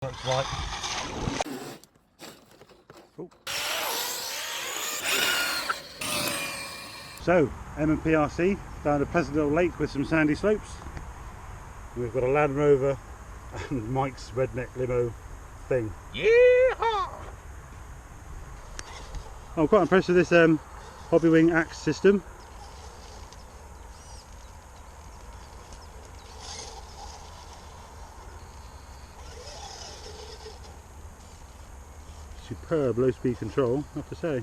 Looks like. Ooh. So, M&PRC down a Pleasant Lake with some sandy slopes. We've got a Land Rover and Mike's Redneck Limo thing. Yeehaw! I'm quite impressed with this Hobbywing XERUN AXE system. Superb low speed control, I have to say.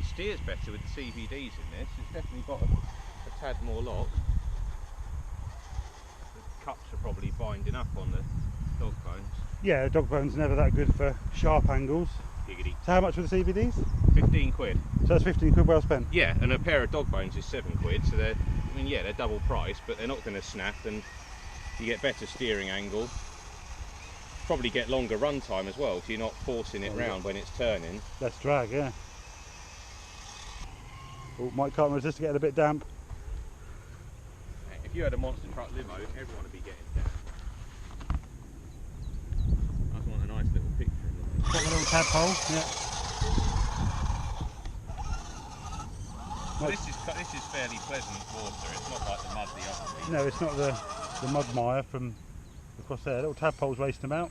Steers better with the CVDs in this. It's definitely got a tad more lock. The cups are probably binding up on the dog bones. Yeah, the dog bone's never that good for sharp angles. Giggity. So how much for the CVDs? 15 quid. So that's 15 quid well spent? Yeah, and a pair of dog bones is 7 quid, so they're, I mean, yeah, they're double price, but they're not going to snap, and you get better steering angle. Probably get longer run time as well, so you're not forcing it round when it's turning. Less drag, yeah. Oh, Mike can't resist getting a bit damp. If you had a monster truck limo, everyone would be getting damp. I just want a nice little picture of it. Got a little tadpole, yeah. Well, this is fairly pleasant water. It's not like the mud the other week. No, it's not the mud mire from across there. Little tadpoles racing about.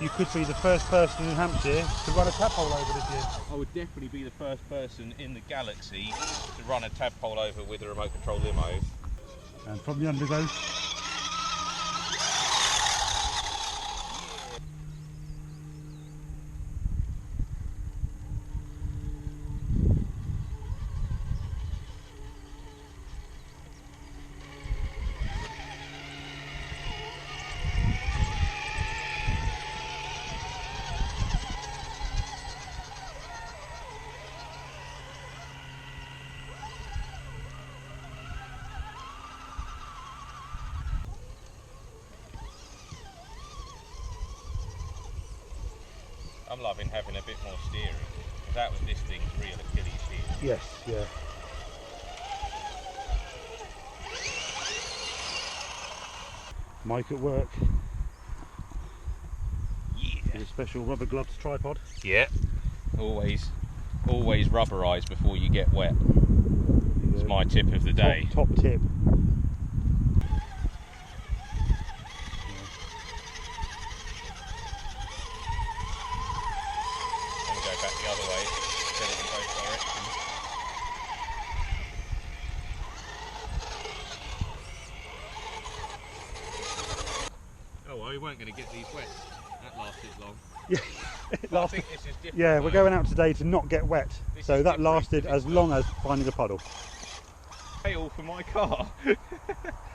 You could be the first person in Hampshire to run a tadpole over this year. I would definitely be the first person in the galaxy to run a tadpole over with a remote control limo. And from the undergrowth. I'm loving having a bit more steering, because that was this thing's real Achilles heel. Yes, yeah. Mike at work. Yeah. With a special rubber gloves tripod. Yeah. Always rubberise before you get wet. It's my tip of the day. Top tip. Back the other way, set it in both directions. Oh well, we weren't going to get these wet. That lasted long. Yeah, I think this is different. yeah, we're going out today to not get wet, so that lasted as long as finding a puddle. Hail for my car.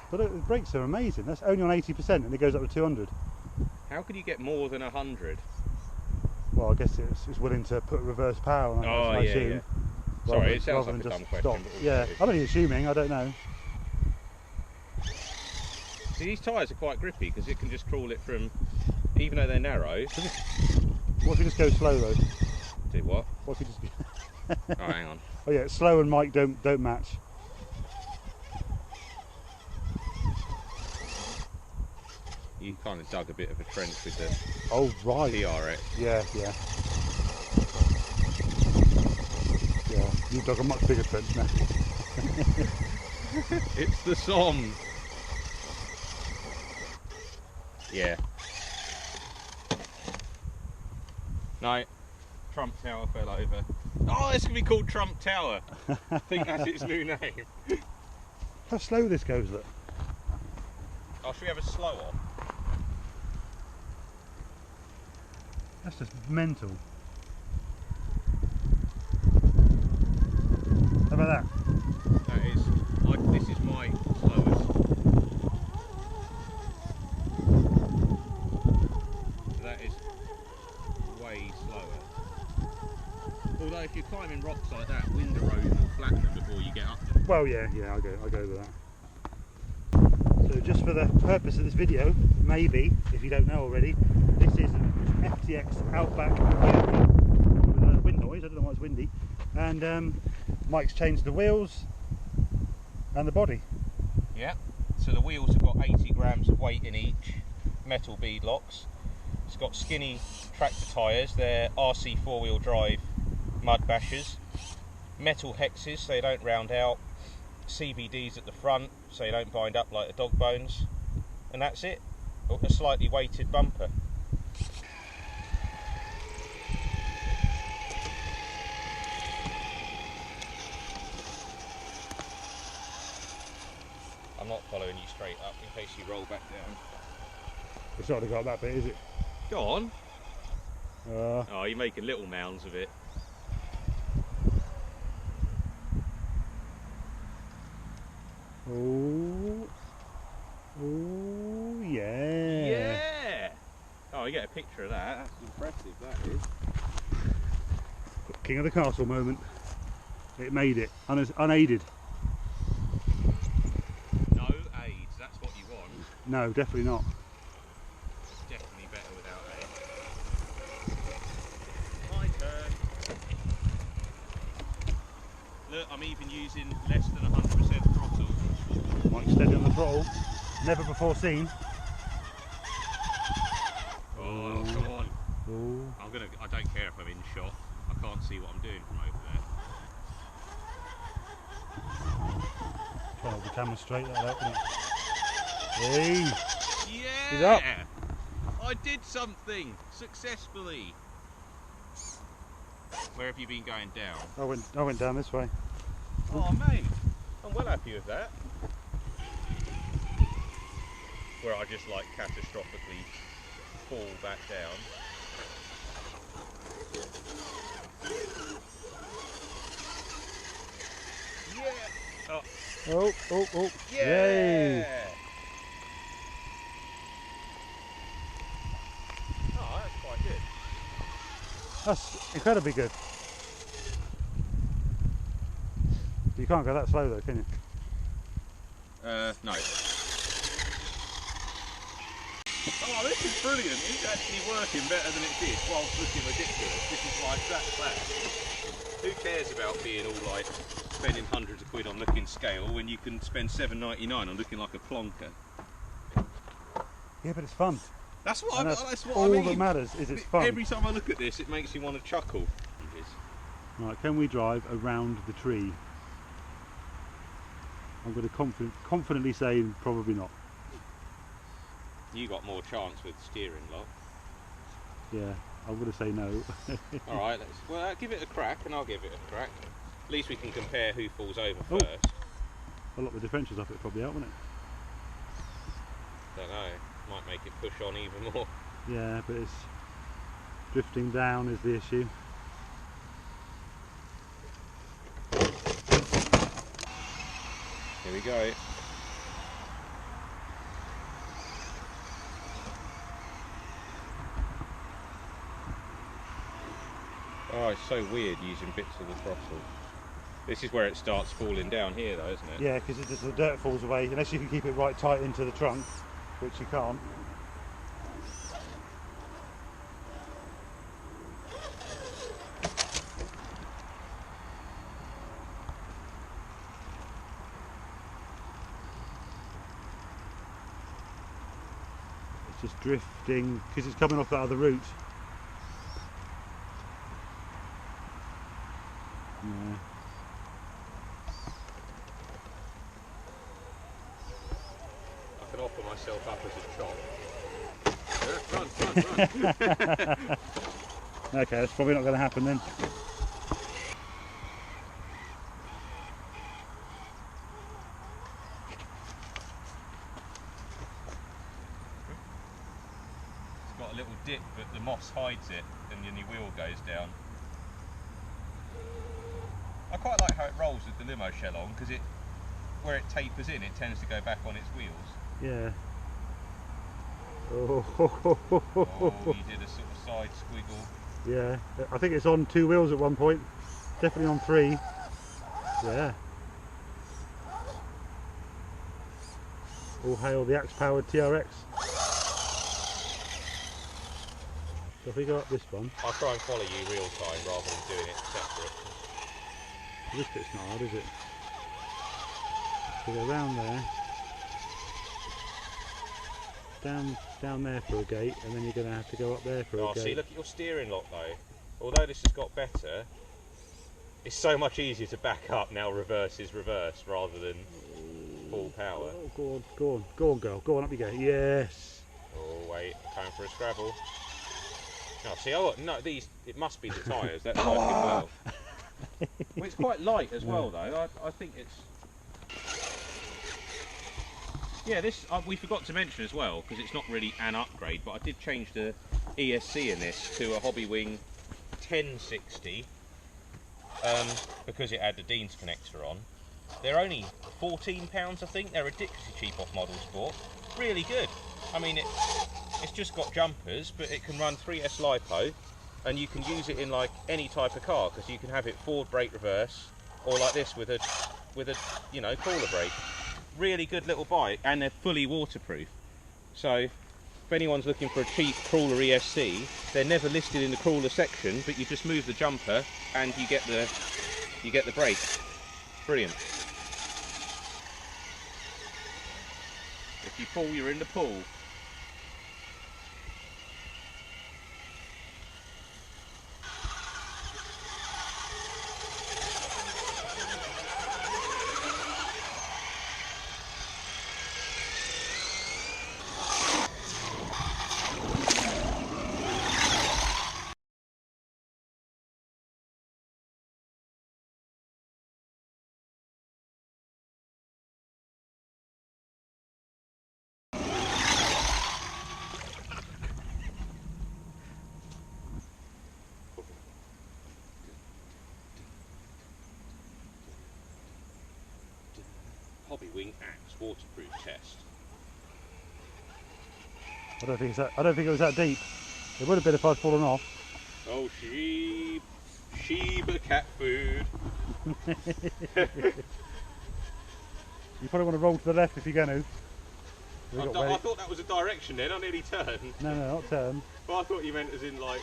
But the brakes are amazing. That's only on 80% and it goes up to 200. How could you get more than 100? Well, I guess it's willing to put reverse power on it, I assume. Yeah. Sorry, it sounds like a dumb question. Stop. Yeah, I'm only assuming, I don't know. See, these tyres are quite grippy because it can just crawl it from, even though they're narrow. What if you just go slow though? Do what? What if you just... Oh, hang on. Oh yeah, slow and Mike don't match. You kind of dug a bit of a trench with the right. TRX. Yeah. Yeah, you dug a much bigger trench now. It's the Somme. Yeah. No, Trump Tower fell over. Oh, it's going to be called Trump Tower. I think that's its new name. How slow this goes, look. Oh, should we have a slow off? That's just mental. How about that? That is, this is my slowest. That is way slower. Although if you're climbing rocks like that, wind erosion will flatten them before you get up them. Well, yeah, I'll go with that. So just for the purpose of this video, maybe, if you don't know already, this is an FTX Outback Fury with And Mike's changed the wheels and the body. Yeah, so the wheels have got 80 grams of weight in each, metal bead locks. It's got skinny tractor tyres, they're RC 4-wheel drive mud bashers. Metal hexes so they don't round out. CVDs at the front so you don't bind up like the dog bones. And that's it, a slightly weighted bumper. I'm not following you straight up in case you roll back down. It's not got that bit, is it? Go on. Oh, you're making little mounds of it. Oh, oh yeah. Yeah. Oh, you get a picture of that. That's impressive, that is. King of the castle moment. It made it, unaided. No aids, that's what you want. No, definitely not. Definitely better without aids. My turn. Look, I'm even using less than 100% throttle. Mike steady on the throttle. Never before seen. Oh, come on. Oh. I don't care if I'm in shot. I can't see what I'm doing from over there. Try to hold the camera straight like that, wouldn't it? Hey! Yeah! He's up. I did something successfully. Where have you been going down? I went down this way. Oh mate, I'm well happy with that. Where I just like catastrophically fall back down. Yeah! Oh! Oh! Yeah! Yay! Oh, that's quite good. That's incredibly good. You can't go that slow though, can you? No. Oh, this is brilliant. It's actually working better than it did whilst looking ridiculous. This is like that fast. Who cares about being all like spending hundreds of quid on looking scale when you can spend £7.99 on looking like a plonker? Yeah, but it's fun. That's what I mean. All that matters is it's fun. Every time I look at this, it makes me want to chuckle. Right, can we drive around the tree? I'm going to confidently say probably not. You got more chance with steering lock. Yeah, I'm going to say no. Alright, well, give it a crack and I'll give it a crack. At least we can compare who falls over Oh. first. I'll lock the differentials off it probably out, won't it? Don't know, might make it push on even more. Yeah, but it's drifting down is the issue. Here we go. Oh, it's so weird using bits of the throttle. This is where it starts falling down here though, isn't it? Yeah, because the dirt falls away, unless you can keep it right tight into the trunk, which you can't. It's just drifting, because it's coming off that other route. Yeah. I can offer myself up as a chop. Run. Okay, that's probably not going to happen then. It's got a little dip, but the moss hides it, and then your wheel goes down. I quite like how it rolls with the limo shell on, because where it tapers in, it tends to go back on its wheels. Yeah. Oh, you did a sort of side squiggle. Yeah, I think it's on 2 wheels at one point. Definitely on 3. Yeah. All hail the axe-powered TRX. So if we go up this one. I'll try and follow you real time rather than doing it separate. This bit's not hard, is it? So go round there, down there for a gate, and then you're going to have to go up there for a gate. See, look at your steering lock though. Although this has got better, it's so much easier to back up now. Reverse is reverse rather than full power. Oh, go on, girl. Go on, up you go. Yes. Oh wait, I'm going for a scrabble. Oh, see, no, these. It must be the tyres. That's working well. Well, it's quite light as well, though. I think it's. Yeah, this we forgot to mention as well because it's not really an upgrade, but I did change the ESC in this to a Hobbywing 1060 because it had the Dean's connector on. They're only £14, I think. They're ridiculously cheap off Model Sport. Really good. I mean, it's just got jumpers, but it can run 3S LiPo, and you can use it in like any type of car because you can have it forward brake reverse, or like this with a crawler brake. Really good little bike, and they're fully waterproof. So if anyone's looking for a cheap crawler ESC, they're never listed in the crawler section, but you just move the jumper and you get the brake. Brilliant. If you pull, you're in the pool. Hobbywing Axe waterproof test. I don't think it was that deep. It would have been if I'd fallen off. Oh, Sheba cat food. You probably want to roll to the left if you're going to. I thought that was a direction then. I nearly turned. No, not turn. But I thought you meant as in like.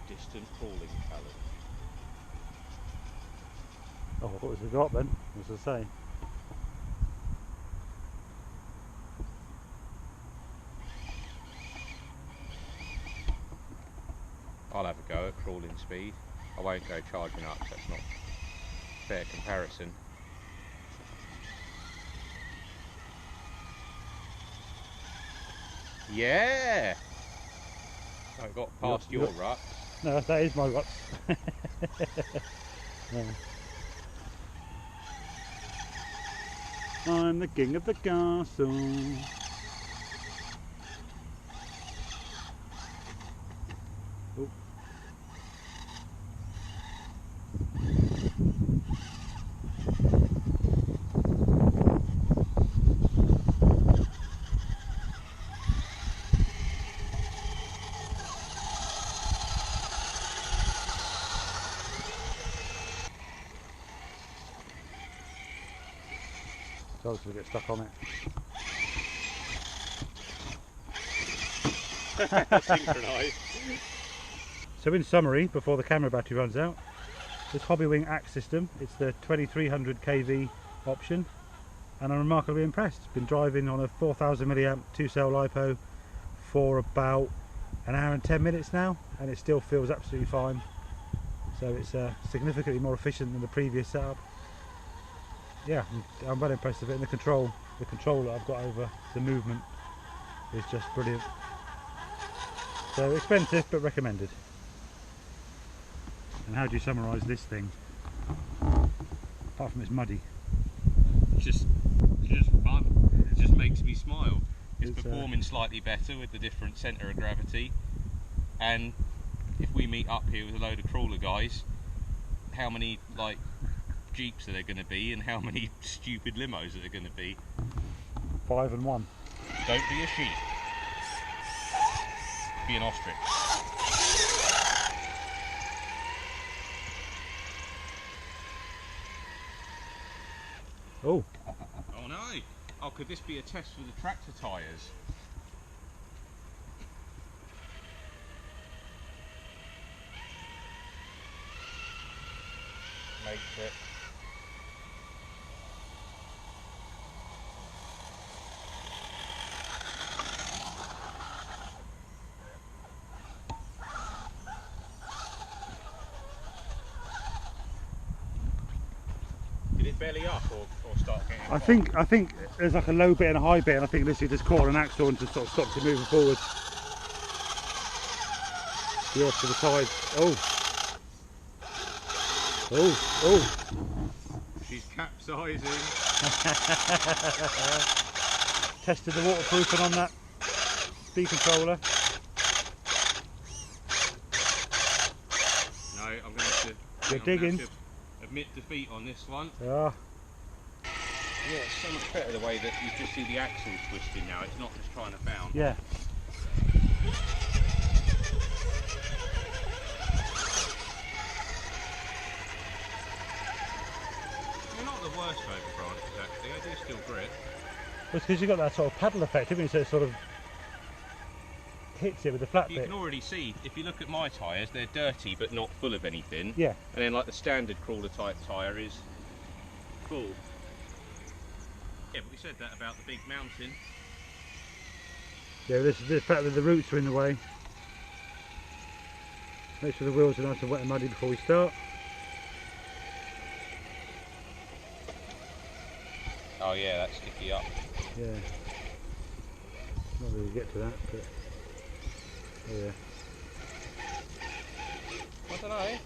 Distant crawling challenge. Oh, I thought it was a drop then, as I say. I'll have a go at crawling speed. I won't go charging up, so that's not a fair comparison. Yeah! I got past your rut. No, that is my rut. No. I'm the king of the castle. Oh. So I was going to get stuck on it. Synchronised. So in summary, before the camera battery runs out, this Hobbywing Axe system, it's the 2300kV option, and I'm remarkably impressed. Been driving on a 4000 milliamp 2-cell LiPo for about an hour and 10 minutes now, and it still feels absolutely fine. So it's significantly more efficient than the previous setup. Yeah, I'm very impressed with it, and the control that I've got over the movement is just brilliant. So expensive but recommended. And how do you summarise this thing? Apart from it's muddy. It's just fun. It just makes me smile. It's performing slightly better with the different centre of gravity. And if we meet up here with a load of crawler guys, how many like Jeeps are there going to be, and how many stupid limos are there going to be? 5 and 1. Don't be a sheep. Be an ostrich. Oh. Oh no! Oh, could this be a test for the tractor tyres? Makes it. Did it belly up or start getting hot? I think there's like a low bit and a high bit, and I think this is just caught an axle and just sort of stops it moving forward. You're off to the side. Oh. Oh, oh. She's capsizing. Tested the waterproofing on that speed controller. No, I'm going to have to. You're digging. Have to admit defeat on this one. Ah. Yeah, it's so much better the way that you just see the axles twisting now. It's not just trying to bounce. Yeah. They're not the worst over branches actually. They do still grip. Well, it's because you've got that sort of paddle effect, haven't you? So it sort of hits it with the flat You bit. can already see, if you look at my tyres, they're dirty but not full of anything. Yeah. And then like the standard crawler type tyre is full. Yeah, but we said that about the big mountain. Yeah, this is the fact that the roots are in the way. Make sure the wheels are nice and wet and muddy before we start. Oh yeah, that's sticky up. Yeah. Not really get to that, but oh yeah. I don't know.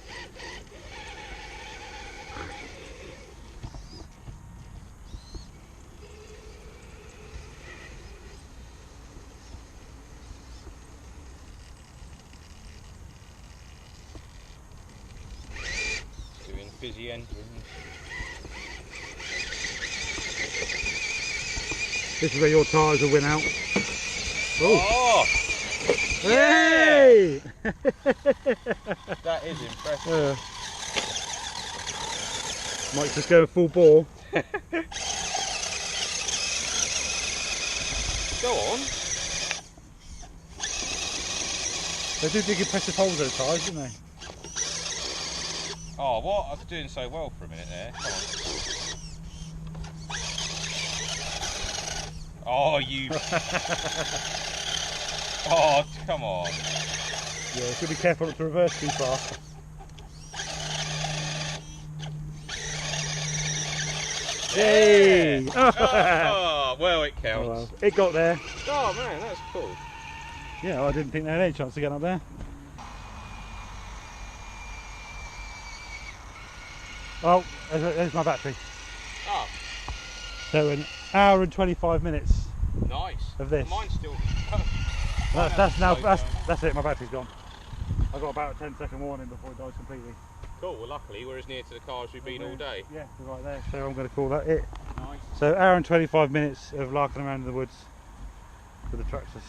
Doing busy engines. This is where your tyres will win out. Oh! Hey! That is impressive. Mike's just going full bore. Go on. They do big impressive holes, those tyres, don't they? Oh, what? I was doing so well for a minute there. Come on. Oh, you... Oh, come on. Yeah, you should be careful not to reverse too far. Hey! Oh, well, it counts. Oh, well. It got there. Oh, man, that's cool. Yeah, I didn't think they had any chance to get up there. Oh, there's my battery. Oh, So an hour and 25 minutes nice. of this. Mine's still... That's it, my battery's gone. I've got about a 10-second warning before it dies completely. Cool, well luckily we're as near to the car as we've been all day. Yeah, we're right there, so I'm going to call that it. Nice. So hour and 25 minutes of larking around in the woods with the Traxxas.